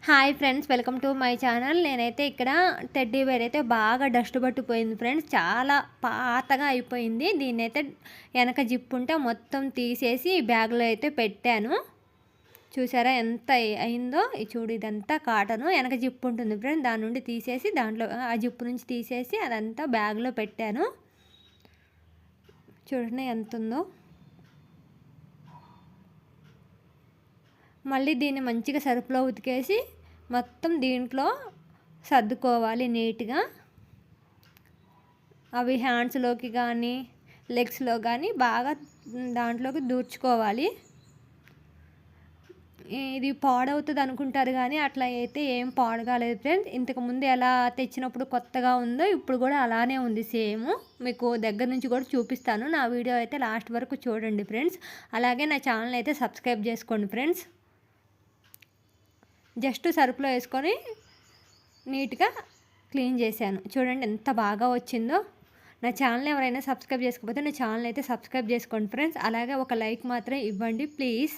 Hi friends, welcome to my channel. నేనైతే ఇక్కడ teddy bear అయితే బాగా డస్ట్ పట్టిపోయింది ఫ్రెండ్స్. చాలా పాతగా అయిపోయింది. దీన్నైతే వెనక జిప్పు ఉంటే మొత్తం తీసేసి బ్యాగ్లో అయితే పెట్టాను. చూసారా ఎంత అయిందో? చూడు, ఇదంతా కాటను. వెనక జిప్పు ఉంటుంది ఫ్రెండ్స్, దాని నుండి తీసేసి దాంట్లో ఆ జిప్పు నుంచి తీసేసి అదంతా బ్యాగ్లో పెట్టాను. చూడండి ఎంత ఉందో. మళ్ళీ దీన్ని మంచిగా సర్ఫ్లో ఉతికేసి మొత్తం దీంట్లో సర్దుకోవాలి నీట్గా. అవి హ్యాండ్స్లోకి కానీ లెగ్స్లో కానీ బాగా దాంట్లోకి దూర్చుకోవాలి. ఇది పాడవుతుంది అనుకుంటారు కానీ అట్లా అయితే ఏం పాడు కాలేదు ఫ్రెండ్స్. ఇంతకుముందు ఎలా తెచ్చినప్పుడు కొత్తగా ఉందో ఇప్పుడు కూడా అలానే ఉంది సేమ్. మీకు దగ్గర నుంచి కూడా చూపిస్తాను. నా వీడియో అయితే లాస్ట్ వరకు చూడండి ఫ్రెండ్స్. అలాగే నా ఛానల్ అయితే సబ్స్క్రైబ్ చేసుకోండి ఫ్రెండ్స్. జస్ట్ సర్ఫ్లో వేసుకొని నీట్గా క్లీన్ చేశాను. చూడండి ఎంత బాగా వచ్చిందో. నా ఛానల్ ఎవరైనా సబ్స్క్రైబ్ చేసుకోకపోతే నా ఛానల్ అయితే సబ్స్క్రైబ్ చేసుకోండి ఫ్రెండ్స్. అలాగే ఒక లైక్ మాత్రం ఇవ్వండి ప్లీజ్.